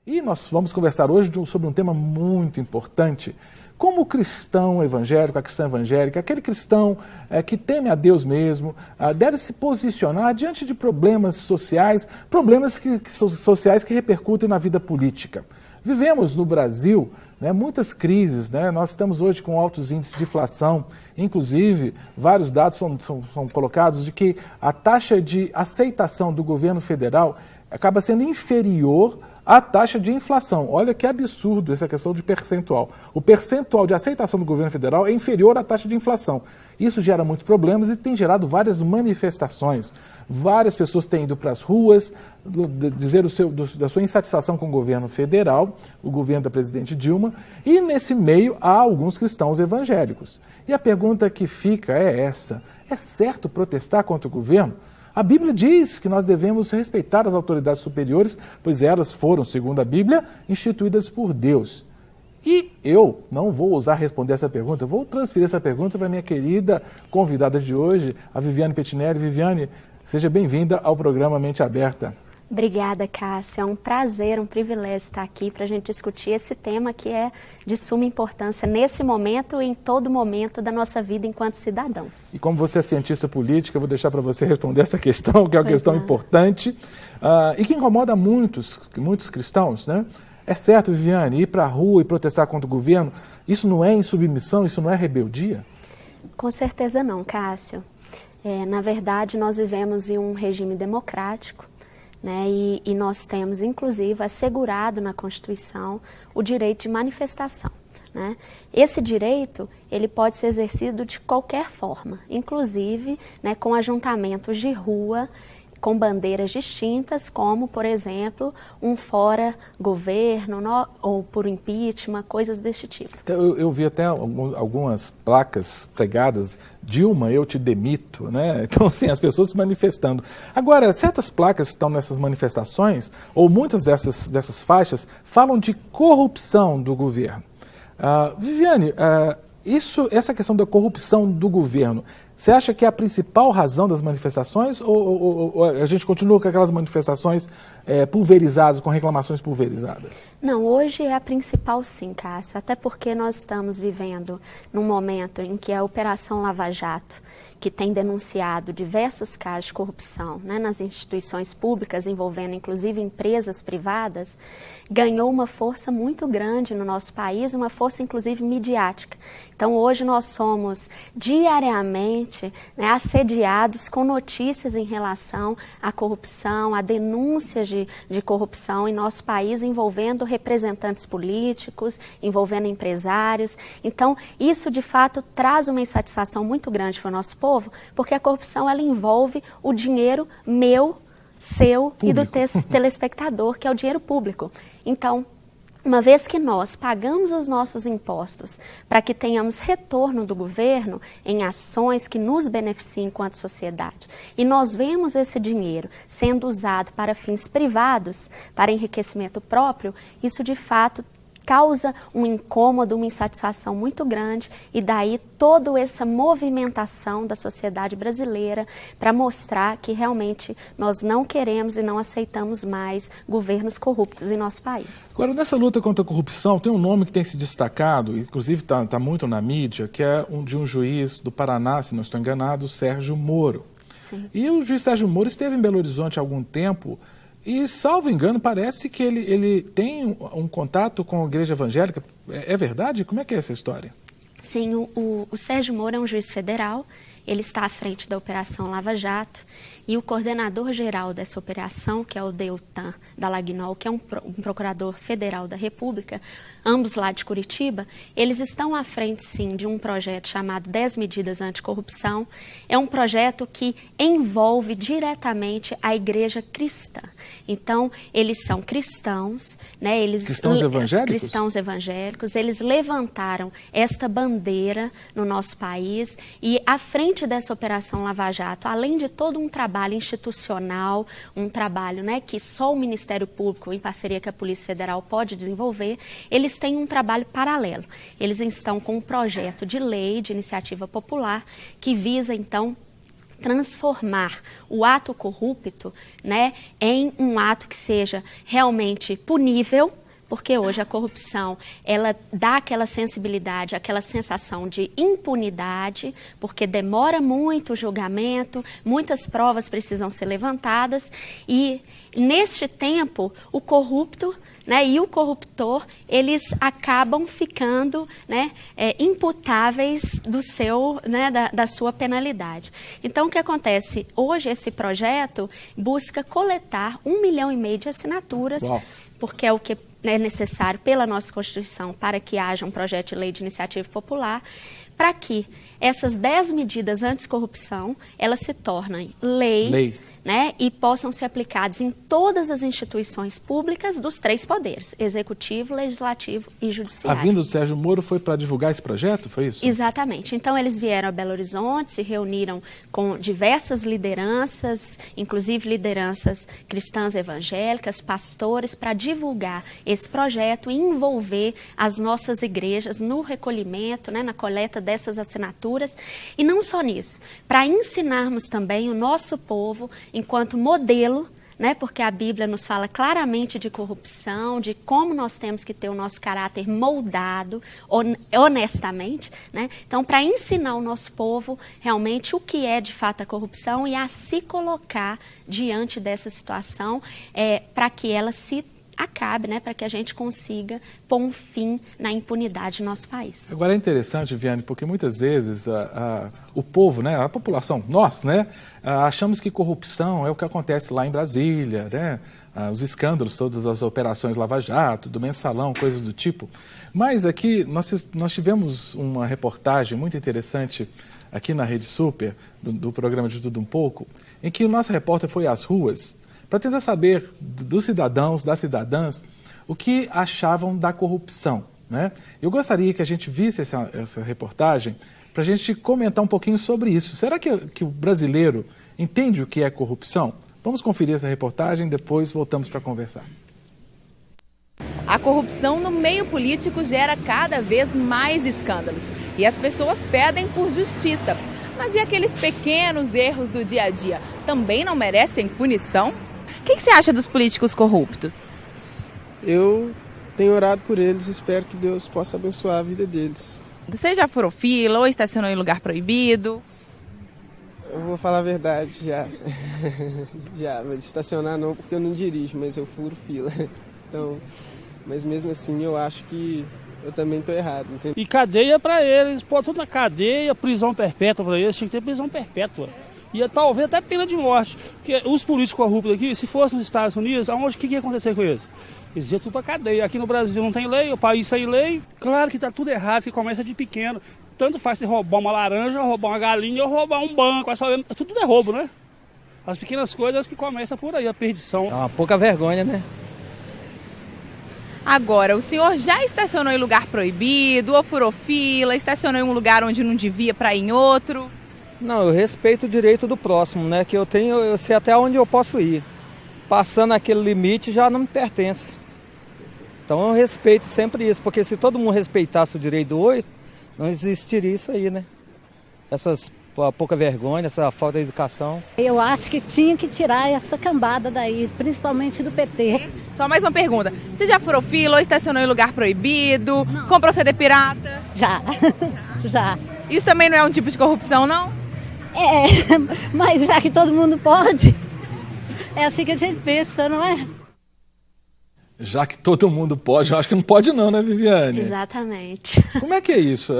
E nós vamos conversar hoje sobre um tema muito importante. Como o cristão evangélico, a cristã evangélica, aquele cristão que teme a Deus mesmo, deve se posicionar diante de problemas sociais, sociais que repercutem na vida política. Vivemos no Brasil muitas crises, nós estamos hoje com altos índices de inflação, inclusive vários dados são colocados de que a taxa de aceitação do governo federal acaba sendo inferior à taxa de inflação. Olha que absurdo essa questão de percentual. O percentual de aceitação do governo federal é inferior à taxa de inflação. Isso gera muitos problemas e tem gerado várias manifestações. Várias pessoas têm ido para as ruas dizer da sua insatisfação com o governo federal, o governo da presidente Dilma, e nesse meio há alguns cristãos evangélicos. E a pergunta que fica é essa: é certo protestar contra o governo? A Bíblia diz que nós devemos respeitar as autoridades superiores, pois elas foram, segundo a Bíblia, instituídas por Deus. E eu não vou ousar responder essa pergunta, vou transferir essa pergunta para a minha querida convidada de hoje, a Viviane Pettinelli. Viviane, seja bem-vinda ao programa Mente Aberta. Obrigada, Cássio. É um prazer, um privilégio estar aqui para a gente discutir esse tema que é de suma importância nesse momento e em todo momento da nossa vida enquanto cidadãos. E como você é cientista política, eu vou deixar para você responder essa questão, que é uma questão importante e que incomoda muitos cristãos, né? É certo, Viviane, ir para a rua e protestar contra o governo, isso não é insubmissão, isso não é rebeldia? Com certeza não, Cássio. Na verdade, nós vivemos em um regime democrático, e nós temos, inclusive, assegurado na Constituição o direito de manifestação. Esse direito ele pode ser exercido de qualquer forma, inclusive com ajuntamentos de rua, com bandeiras distintas, como, por exemplo, um fora governo ou por impeachment, coisas desse tipo. Eu vi até algumas placas pregadas, Dilma, eu te demito, Então, assim, as pessoas se manifestando. Agora, certas placas que estão nessas manifestações, ou muitas dessas faixas, falam de corrupção do governo. Viviane, essa questão da corrupção do governo, você acha que é a principal razão das manifestações ou a gente continua com aquelas manifestações pulverizadas, com reclamações pulverizadas? Não, hoje é a principal sim, Cássio, até porque nós estamos vivendo num momento em que a Operação Lava Jato, que tem denunciado diversos casos de corrupção nas instituições públicas, envolvendo inclusive empresas privadas, ganhou uma força muito grande no nosso país, uma força inclusive midiática. Então hoje nós somos diariamente assediados com notícias em relação à corrupção, a denúncias de corrupção em nosso país, envolvendo representantes políticos, envolvendo empresários. Então isso de fato traz uma insatisfação muito grande para o nosso povo, porque a corrupção ela envolve o dinheiro meu, seu público. E do telespectador, que é o dinheiro público. Então, uma vez que nós pagamos os nossos impostos para que tenhamos retorno do governo em ações que nos beneficiem enquanto sociedade, e nós vemos esse dinheiro sendo usado para fins privados, para enriquecimento próprio, isso de fato causa um incômodo, uma insatisfação muito grande, e daí toda essa movimentação da sociedade brasileira para mostrar que realmente nós não queremos e não aceitamos mais governos corruptos em nosso país. Agora, nessa luta contra a corrupção, tem um nome que tem se destacado, inclusive está muito na mídia, que é de um juiz do Paraná, se não estou enganado, Sérgio Moro. Sim. E o juiz Sérgio Moro esteve em Belo Horizonte há algum tempo. E, salvo engano, parece que ele tem um contato com a igreja evangélica. É verdade? Como é que é essa história? Sim, o Sérgio Moro é um juiz federal, ele está à frente da Operação Lava Jato, e o coordenador-geral dessa operação, que é o Deltan Dallagnol, que é um procurador federal da República, ambos lá de Curitiba, eles estão à frente, sim, de um projeto chamado 10 Medidas Anticorrupção. É um projeto que envolve diretamente a igreja cristã. Então, eles são cristãos, Cristãos evangélicos? Cristãos evangélicos, eles levantaram esta bandeira no nosso país, e à frente dessa Operação Lava Jato, além de todo um trabalho institucional, um trabalho que só o Ministério Público, em parceria com a Polícia Federal, pode desenvolver, eles têm um trabalho paralelo. Eles estão com um projeto de lei de iniciativa popular que visa, então, transformar o ato corrupto, né, em um ato que seja realmente punível, porque hoje a corrupção, ela dá aquela sensibilidade, aquela sensação de impunidade, porque demora muito o julgamento, muitas provas precisam ser levantadas, e neste tempo o corrupto, né, e o corruptor, eles acabam ficando, né, imputáveis do seu, né, da sua penalidade. Então, o que acontece? Hoje, esse projeto busca coletar 1,5 milhão de assinaturas, Uau. Porque é o que é necessário pela nossa Constituição para que haja um projeto de lei de iniciativa popular, para que essas 10 medidas anti-corrupção, elas se tornem lei. Né, e possam ser aplicados em todas as instituições públicas dos 3 poderes, executivo, legislativo e judiciário. A vinda do Sérgio Moro foi para divulgar esse projeto, foi isso? Exatamente. Então, eles vieram a Belo Horizonte, se reuniram com diversas lideranças, inclusive lideranças cristãs evangélicas, pastores, para divulgar esse projeto e envolver as nossas igrejas no recolhimento, né, na coleta dessas assinaturas. E não só nisso, para ensinarmos também o nosso povo enquanto modelo, né, porque a Bíblia nos fala claramente de corrupção, de como nós temos que ter o nosso caráter moldado honestamente, né? Então, para ensinar o nosso povo realmente o que é de fato a corrupção e a se colocar diante dessa situação, para que ela se acabe, né, para que a gente consiga pôr um fim na impunidade no nosso país. Agora é interessante, Viane, porque muitas vezes o povo, né, a população, nós, né, achamos que corrupção é o que acontece lá em Brasília, né, os escândalos, todas as operações Lava Jato, do Mensalão, coisas do tipo. Mas aqui nós tivemos uma reportagem muito interessante aqui na Rede Super, do programa De Tudo Um Pouco, em que o nosso repórter foi às ruas para tentar saber dos cidadãos, das cidadãs, o que achavam da corrupção, né? Eu gostaria que a gente visse essa reportagem para a gente comentar um pouquinho sobre isso. Será que o brasileiro entende o que é corrupção? Vamos conferir essa reportagem, depois voltamos para conversar. A corrupção no meio político gera cada vez mais escândalos e as pessoas pedem por justiça. Mas e aqueles pequenos erros do dia a dia? Também não merecem punição? O que você acha dos políticos corruptos? Eu tenho orado por eles e espero que Deus possa abençoar a vida deles. Você já furou fila ou estacionou em lugar proibido? Eu vou falar a verdade, já. Já, mas estacionar não, porque eu não dirijo, mas eu furo fila. Então, mas mesmo assim eu acho que eu também estou errado. Entendeu? E cadeia para eles, pô, tudo na cadeia, prisão perpétua para eles, tinha que ter prisão perpétua. E talvez até pena de morte. Porque os políticos corruptos aqui, se fossem nos Estados Unidos, o que ia acontecer com eles? Eles iam tudo para cadeia. Aqui no Brasil não tem lei, o país sem lei. Claro que está tudo errado, que começa de pequeno. Tanto faz se roubar uma laranja, roubar uma galinha ou roubar um banco. Tudo é roubo, né? As pequenas coisas que começam por aí, a perdição. É uma pouca vergonha, né? Agora, o senhor já estacionou em lugar proibido, ou furou fila, estacionou em um lugar onde não devia para ir em outro? Não, eu respeito o direito do próximo, né? Que eu sei até onde eu posso ir. Passando aquele limite já não me pertence. Então eu respeito sempre isso, porque se todo mundo respeitasse o direito do outro, não existiria isso aí, né? A pouca vergonha, essa falta de educação. Eu acho que tinha que tirar essa cambada daí, principalmente do PT. Só mais uma pergunta. Você já furou fila ou estacionou em lugar proibido? Não. Comprou CD pirata? Já. Já. Isso também não é um tipo de corrupção, não? Mas já que todo mundo pode, é assim que a gente pensa, não é? Já que todo mundo pode, eu acho que não pode não, né, Viviane? Exatamente. Como é que é isso?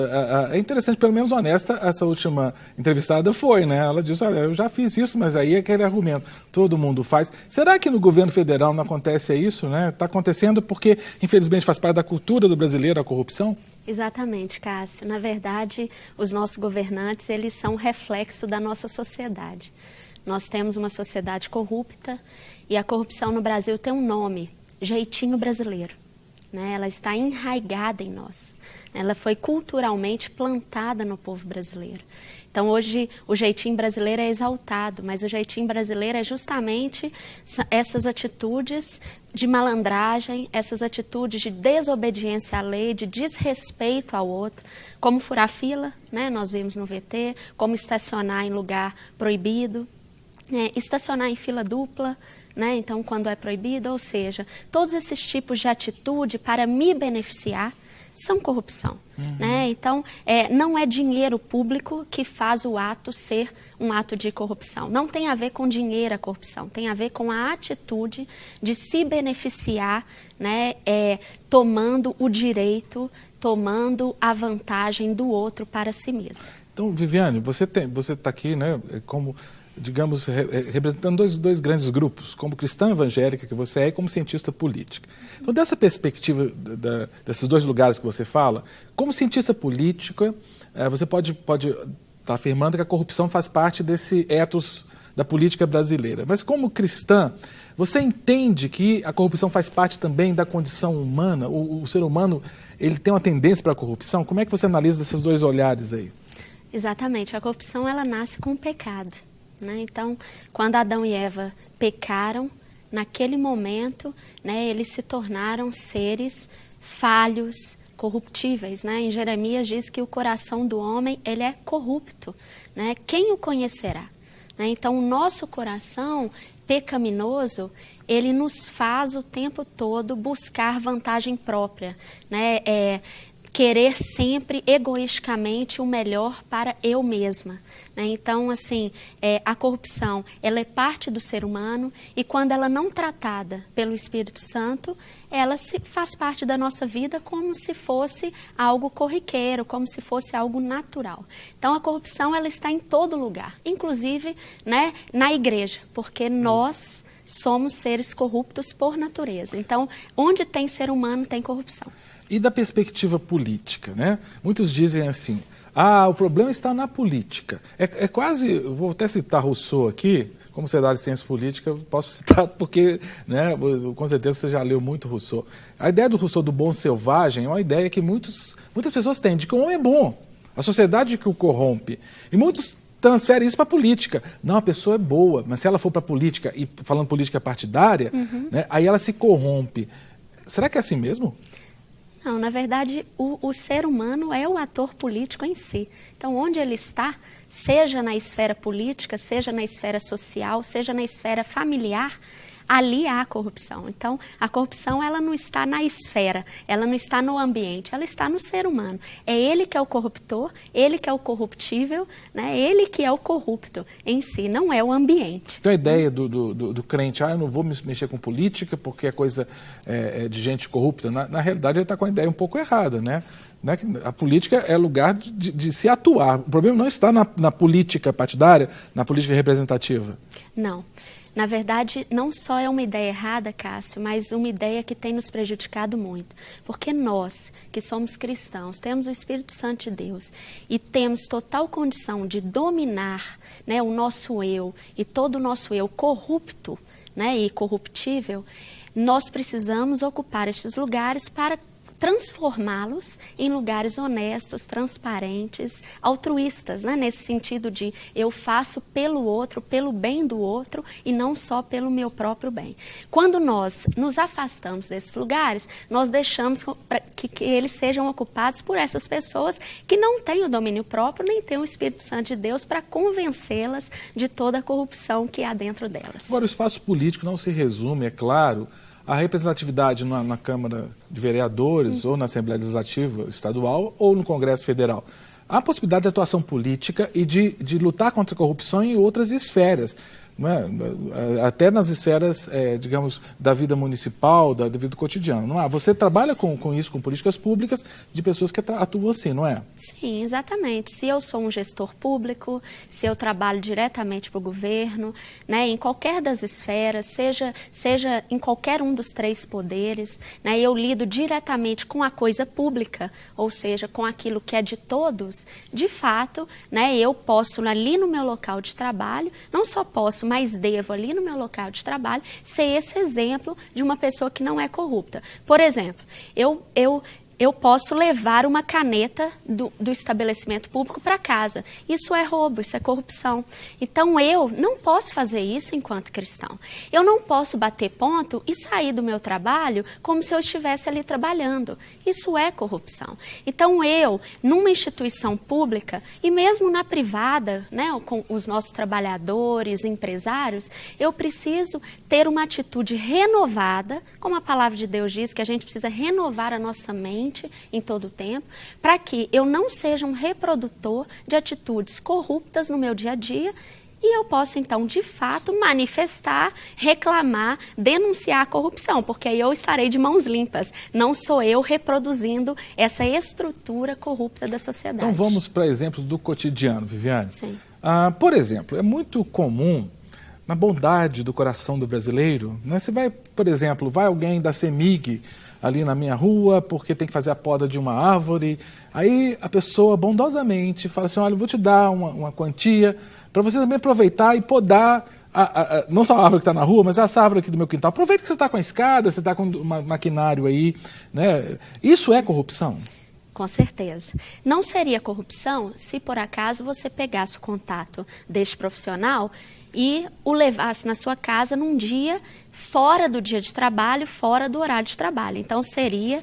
É interessante, pelo menos honesta, essa última entrevistada foi, né? Ela disse, olha, eu já fiz isso, mas aí é aquele argumento, todo mundo faz. Será que no governo federal não acontece isso, né? Está acontecendo porque, infelizmente, faz parte da cultura do brasileiro a corrupção? Exatamente, Cássio. Na verdade, os nossos governantes, eles são um reflexo da nossa sociedade. Nós temos uma sociedade corrupta e a corrupção no Brasil tem um nome, jeitinho brasileiro. né? Ela está enraizada em nós. Ela foi culturalmente plantada no povo brasileiro. Então, hoje, o jeitinho brasileiro é exaltado, mas o jeitinho brasileiro é justamente essas atitudes de malandragem, essas atitudes de desobediência à lei, de desrespeito ao outro, como furar fila, né? Nós vimos no VT, como estacionar em lugar proibido, né? Estacionar em fila dupla, né? Então, quando é proibido, ou seja, todos esses tipos de atitude para me beneficiar, são corrupção. Né? Então, não é dinheiro público que faz o ato ser um ato de corrupção. Não tem a ver com dinheiro a corrupção, tem a ver com a atitude de se beneficiar, né? Tomando o direito, tomando a vantagem do outro para si mesmo. Então, Viviane, você está aqui, né, como, digamos, representando dois grandes grupos, como cristã evangélica que você é e como cientista política. Então, dessa perspectiva, desses dois lugares que você fala, como cientista política, você pode estar afirmando que a corrupção faz parte desse ethos da política brasileira. Mas como cristã, você entende que a corrupção faz parte também da condição humana? O ser humano, ele tem uma tendência para a corrupção? Como é que você analisa esses dois olhares aí? Exatamente. A corrupção, ela nasce com o pecado. Né? Então, quando Adão e Eva pecaram, naquele momento, né, eles se tornaram seres falhos, corruptíveis. Né? Em Jeremias diz que o coração do homem ele é corrupto. Né? Quem o conhecerá? Né? Então, o nosso coração pecaminoso, ele nos faz o tempo todo buscar vantagem própria, né? Querer sempre egoisticamente o melhor para eu mesma. Né? Então, assim, a corrupção, ela é parte do ser humano e quando ela não tratada pelo Espírito Santo, ela faz parte da nossa vida como se fosse algo corriqueiro, como se fosse algo natural. Então, a corrupção, ela está em todo lugar, inclusive, né, na igreja, porque nós somos seres corruptos por natureza. Então, onde tem ser humano, tem corrupção. E da perspectiva política, né? Muitos dizem assim, o problema está na política. É quase, vou até citar Rousseau aqui, como você dá de ciência política, eu posso citar porque, né, com certeza você já leu muito Rousseau. A ideia do Rousseau do bom selvagem é uma ideia que muitas pessoas têm, de que o homem é bom, a sociedade que o corrompe. E muitos transferem isso para a política. Não, a pessoa é boa, mas se ela for para a política, e falando política partidária, né, aí ela se corrompe. Será que é assim mesmo? Não, na verdade, o ser humano é o ator político em si. Então, onde ele está, seja na esfera política, seja na esfera social, seja na esfera familiar, ali há corrupção. Então, a corrupção, ela não está na esfera, ela não está no ambiente, ela está no ser humano. É ele que é o corruptor, ele que é o corruptível, né? Ele que é o corrupto em si, não é o ambiente. Então, a ideia do crente, eu não vou me mexer com política porque é coisa de gente corrupta, na realidade ele está com a ideia um pouco errada, né? A política é lugar de se atuar. O problema não está na política partidária, na política representativa. Não. Na verdade, não só é uma ideia errada, Cássio, mas uma ideia que tem nos prejudicado muito. Porque nós, que somos cristãos, temos o Espírito Santo de Deus e temos total condição de dominar, né, o nosso eu e todo o nosso eu corrupto, né, e corruptível, nós precisamos ocupar estes lugares para transformá-los em lugares honestos, transparentes, altruístas, né? Nesse sentido de eu faço pelo outro, pelo bem do outro e não só pelo meu próprio bem. Quando nós nos afastamos desses lugares, nós deixamos que eles sejam ocupados por essas pessoas que não têm o domínio próprio, nem têm o Espírito Santo de Deus para convencê-las de toda a corrupção que há dentro delas. Agora, o espaço político não se resume, é claro, a representatividade na Câmara de Vereadores ou na Assembleia Legislativa Estadual ou no Congresso Federal. Há a possibilidade de atuação política e de lutar contra a corrupção em outras esferas, não é? Até nas esferas, digamos, da vida municipal, da vida cotidiana. Não é? Você trabalha com isso, com políticas públicas de pessoas que atuam assim, não é? Sim, exatamente. Se eu sou um gestor público, se eu trabalho diretamente para o governo, né, em qualquer das esferas, seja em qualquer um dos 3 poderes, né, eu lido diretamente com a coisa pública, ou seja, com aquilo que é de todos, de fato, né, eu posso, ali no meu local de trabalho, não só posso posso, mas devo ali no meu local de trabalho ser esse exemplo de uma pessoa que não é corrupta. Por exemplo, eu posso levar uma caneta do estabelecimento público para casa. Isso é roubo, isso é corrupção. Então, eu não posso fazer isso enquanto cristão. Eu não posso bater ponto e sair do meu trabalho como se eu estivesse ali trabalhando. Isso é corrupção. Então, eu, numa instituição pública e mesmo na privada, né, com os nossos trabalhadores, empresários, eu preciso ter uma atitude renovada, como a palavra de Deus diz, que a gente precisa renovar a nossa mente em todo o tempo, para que eu não seja um reprodutor de atitudes corruptas no meu dia a dia e eu possa, então, de fato, manifestar, reclamar, denunciar a corrupção, porque aí eu estarei de mãos limpas. Não sou eu reproduzindo essa estrutura corrupta da sociedade. Então vamos para exemplos do cotidiano, Viviane. Sim. Por exemplo, é muito comum, na bondade do coração do brasileiro, né? Você vai, por exemplo, vai alguém da CEMIG ali na minha rua, porque tem que fazer a poda de uma árvore. Aí a pessoa bondosamente fala assim, olha, eu vou te dar uma quantia para você também aproveitar e podar, não só a árvore que está na rua, mas essa árvore aqui do meu quintal. Aproveita que você está com a escada, você está com um maquinário aí, né? Isso é corrupção? Com certeza. Não seria corrupção se, por acaso, você pegasse o contato deste profissional e o levasse na sua casa num dia fora do dia de trabalho, fora do horário de trabalho. Então, seria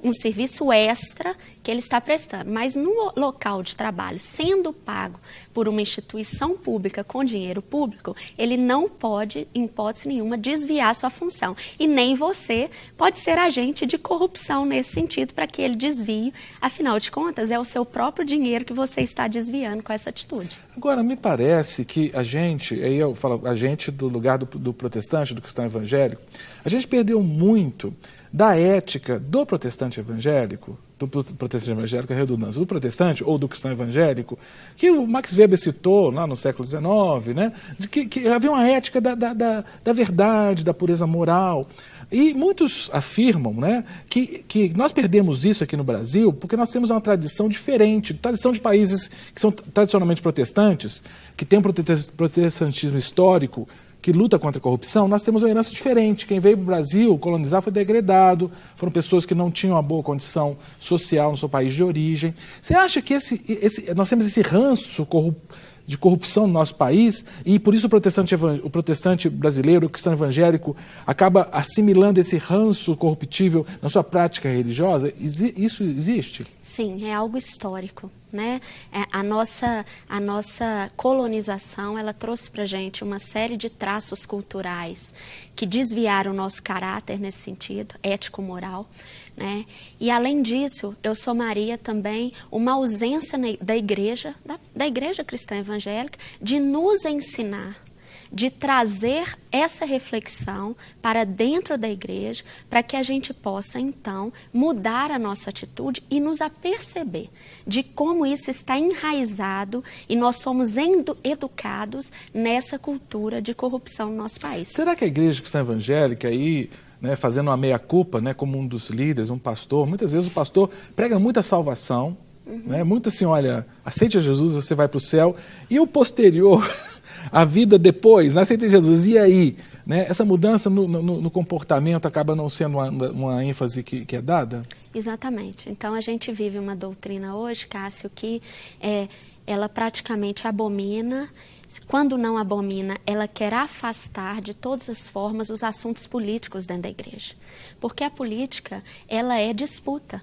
um serviço extra que ele está prestando. Mas no local de trabalho, sendo pago por uma instituição pública com dinheiro público, ele não pode, em hipótese nenhuma, desviar sua função. E nem você pode ser agente de corrupção nesse sentido para que ele desvie. Afinal de contas, é o seu próprio dinheiro que você está desviando com essa atitude. Agora, me parece que a gente, aí eu falo a gente do lugar do protestante, do cristão evangélico, a gente perdeu muito da ética do protestante evangélico, é redundância, do protestante ou do cristão evangélico, que o Max Weber citou lá no século XIX, né, de que havia uma ética da verdade, da pureza moral. E muitos afirmam, né, que nós perdemos isso aqui no Brasil porque nós temos uma tradição diferente, tradição de países que são tradicionalmente protestantes, que tem um protestantismo histórico, que luta contra a corrupção. Nós temos uma herança diferente. Quem veio para o Brasil colonizar foi degradado, foram pessoas que não tinham uma boa condição social no seu país de origem. Você acha que nós temos esse ranço de corrupção no nosso país e por isso o protestante brasileiro, o cristão evangélico, acaba assimilando esse ranço corruptível na sua prática religiosa? Isso existe? Sim, é algo histórico, né? A nossa colonização, ela trouxe para a gente uma série de traços culturais que desviaram o nosso caráter nesse sentido, ético-moral, né? E além disso, eu somaria também uma ausência da igreja cristã evangélica, de nos ensinar, de trazer essa reflexão para dentro da igreja, para que a gente possa, então, mudar a nossa atitude e nos aperceber de como isso está enraizado e nós somos educados nessa cultura de corrupção no nosso país. Será que a igreja cristã evangélica aí, né, fazendo uma meia-culpa, né, como um dos líderes, um pastor, muitas vezes o pastor prega muita salvação, né, muito assim, olha, aceite a Jesus, você vai para o céu, e o posterior, a vida depois, aceite Jesus, e aí? Né, essa mudança no comportamento acaba não sendo uma ênfase que é dada? Exatamente. Então, a gente vive uma doutrina hoje, Cássio, que ela praticamente abomina. Quando não abomina, ela quer afastar de todas as formas os assuntos políticos dentro da igreja. Porque a política, ela é disputa,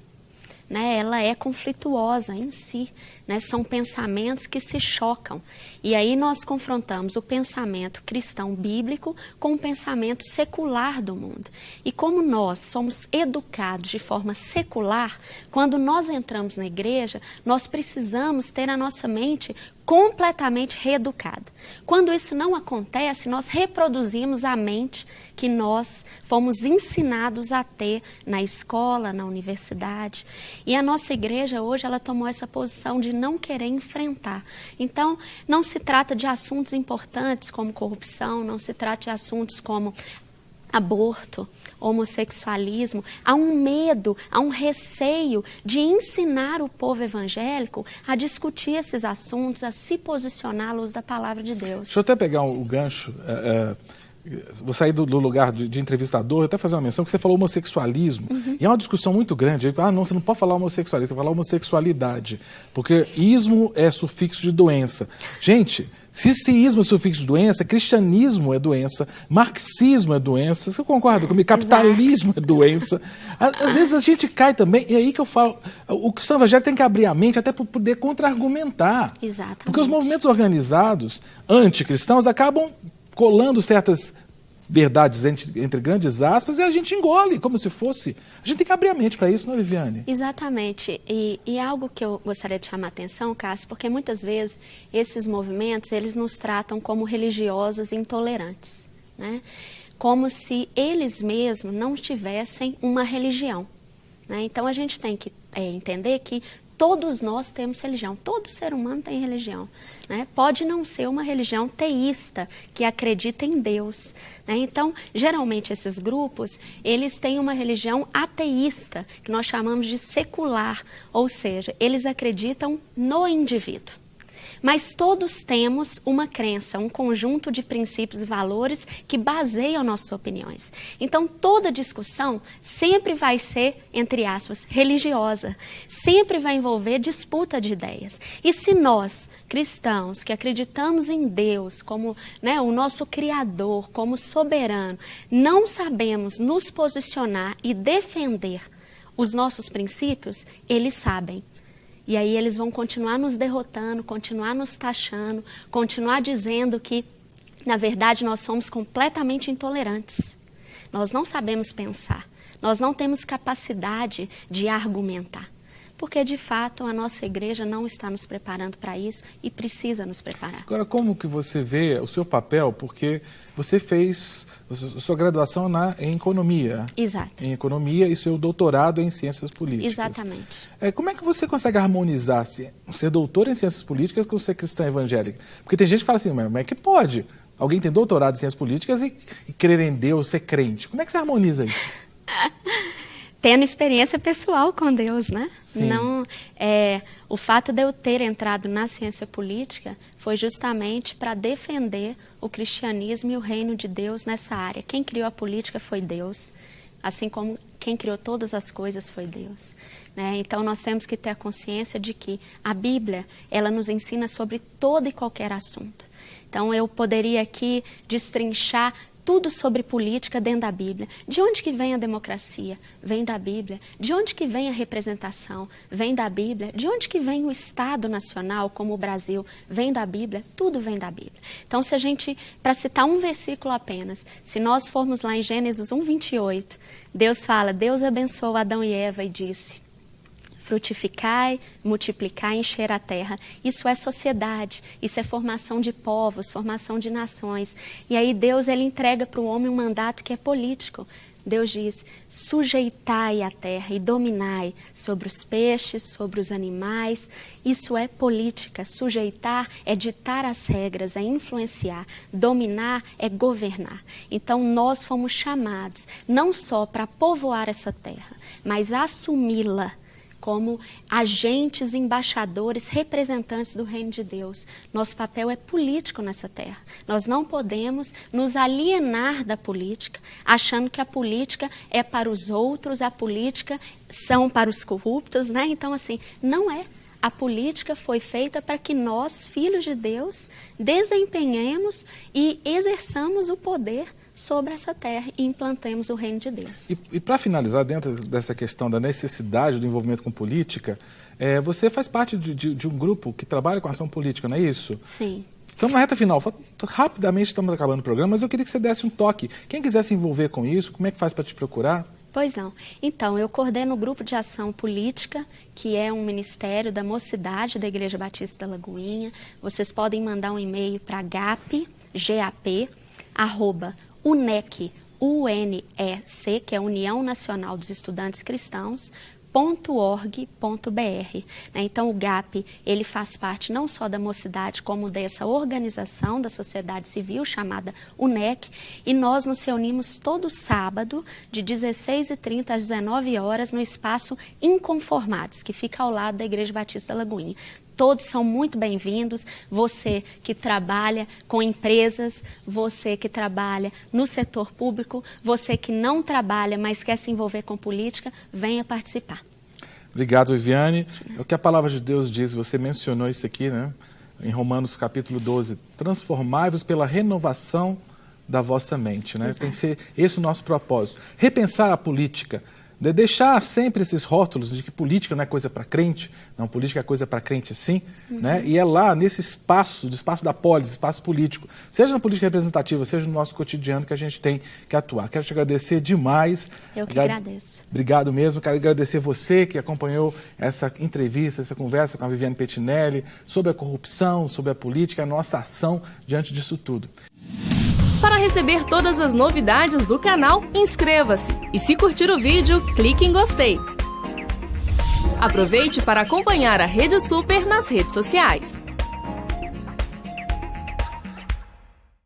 né? Ela é conflituosa em si, né? São pensamentos que se chocam. E aí nós confrontamos o pensamento cristão bíblico com o pensamento secular do mundo. E como nós somos educados de forma secular, quando nós entramos na igreja, nós precisamos ter a nossa mente completamente reeducada. Quando isso não acontece, nós reproduzimos a mente que nós fomos ensinados a ter na escola, na universidade. E a nossa igreja hoje, ela tomou essa posição de não querer enfrentar. Então, não se trata de assuntos importantes como corrupção, não se trata de assuntos como aborto, homossexualismo, há um medo, há um receio de ensinar o povo evangélico a discutir esses assuntos, a se posicionar à luz da palavra de Deus. Deixa eu até pegar o gancho, vou sair do lugar de entrevistador, até fazer uma menção, que você falou homossexualismo, e é uma discussão muito grande. Não, você não pode falar homossexualismo, você vai falar homossexualidade, porque ismo é sufixo de doença. Gente, se ismo é sufixo de doença, cristianismo é doença, marxismo é doença, você concorda comigo? Capitalismo é doença. Às vezes a gente cai também, e aí que eu falo, o cristão evangélico tem que abrir a mente até para poder contra-argumentar. Exatamente. Porque os movimentos organizados, anticristãos, acabam colando certas verdades entre grandes aspas e a gente engole, como se fosse... A gente tem que abrir a mente para isso, não é, Viviane? Exatamente. E algo que eu gostaria de chamar a atenção, Cássio, porque muitas vezes esses movimentos, eles nos tratam como religiosos intolerantes, né? Como se eles mesmos não tivessem uma religião, né? Então a gente tem que entender que todos nós temos religião, todo ser humano tem religião, né? Pode não ser uma religião teísta, que acredita em Deus, né? Então, geralmente esses grupos, eles têm uma religião ateísta, que nós chamamos de secular, ou seja, eles acreditam no indivíduo. Mas todos temos uma crença, um conjunto de princípios e valores que baseiam nossas opiniões. Então, toda discussão sempre vai ser, entre aspas, religiosa. Sempre vai envolver disputa de ideias. E se nós, cristãos, que acreditamos em Deus como, né, o nosso Criador, como soberano, não sabemos nos posicionar e defender os nossos princípios, eles sabem. E aí eles vão continuar nos derrotando, continuar nos taxando, continuar dizendo que, na verdade, nós somos completamente intolerantes. Nós não sabemos pensar, nós não temos capacidade de argumentar. Porque, de fato, a nossa igreja não está nos preparando para isso e precisa nos preparar. Agora, como que você vê o seu papel? Porque você fez sua graduação em economia. Exato. Em economia e seu doutorado em ciências políticas. Exatamente. Como é que você consegue harmonizar ser doutor em ciências políticas com ser cristã evangélica? Porque tem gente que fala assim, mas como é que pode? Alguém tem doutorado em ciências políticas e crer em Deus, ser crente. Como é que você harmoniza isso? Tendo experiência pessoal com Deus, né? Sim. Não, o fato de eu ter entrado na ciência política foi justamente para defender o cristianismo e o reino de Deus nessa área. Quem criou a política foi Deus, assim como quem criou todas as coisas foi Deus, né? Então nós temos que ter a consciência de que a Bíblia, ela nos ensina sobre todo e qualquer assunto. Então eu poderia aqui destrinchar tudo sobre política dentro da Bíblia. De onde que vem a democracia? Vem da Bíblia. De onde que vem a representação? Vem da Bíblia. De onde que vem o Estado Nacional, como o Brasil? Vem da Bíblia. Tudo vem da Bíblia. Então, se a gente, para citar um versículo apenas, se nós formos lá em Gênesis 1:28, Deus fala, Deus abençoou Adão e Eva e disse: frutificai, multiplicai, encher a terra. Isso é sociedade, isso é formação de povos, formação de nações. E aí Deus, ele entrega para o homem um mandato que é político. Deus diz, sujeitai a terra e dominai sobre os peixes, sobre os animais. Isso é política. Sujeitar é ditar as regras, é influenciar. Dominar é governar. Então nós fomos chamados não só para povoar essa terra, mas assumi-la como agentes, embaixadores, representantes do reino de Deus. Nosso papel é político nessa terra. Nós não podemos nos alienar da política, achando que a política é para os outros, a política são para os corruptos, né? Então, assim, não é. A política foi feita para que nós, filhos de Deus, desempenhemos e exerçamos o poder sobre essa terra e implantemos o reino de Deus. E para finalizar, dentro dessa questão da necessidade do envolvimento com política, você faz parte de um grupo que trabalha com ação política, não é isso? Sim. Estamos na reta final. Rapidamente estamos acabando o programa, mas eu queria que você desse um toque. Quem quiser se envolver com isso, como é que faz para te procurar? Pois não. Então, eu coordeno o Grupo de Ação Política, que é um ministério da Mocidade da Igreja Batista da Lagoinha. Vocês podem mandar um e-mail para gap@unec, UNEC, que é União Nacional dos Estudantes Cristãos, .org.br. Então o GAP, ele faz parte não só da mocidade, como dessa organização da sociedade civil chamada UNEC, e nós nos reunimos todo sábado de 16h30 às 19 horas no espaço Inconformados, que fica ao lado da Igreja Batista Lagoinha. Todos são muito bem-vindos, você que trabalha com empresas, você que trabalha no setor público, você que não trabalha, mas quer se envolver com política, venha participar. Obrigado, Viviane. É o que a palavra de Deus diz, você mencionou isso aqui, né? Em Romanos capítulo 12, transformai-vos pela renovação da vossa mente, né? Tem que ser esse o nosso propósito. Repensar a política, de deixar sempre esses rótulos de que política não é coisa para crente, não, política é coisa para crente sim, né? E é lá nesse espaço, do espaço da polis, espaço político, seja na política representativa, seja no nosso cotidiano, que a gente tem que atuar. Quero te agradecer demais. Eu que agradeço. Obrigado mesmo. Quero agradecer você que acompanhou essa entrevista, essa conversa com a Viviane Pettinelli sobre a corrupção, sobre a política, a nossa ação diante disso tudo. Para receber todas as novidades do canal, inscreva-se e, se curtir o vídeo, clique em gostei. Aproveite para acompanhar a Rede Super nas redes sociais.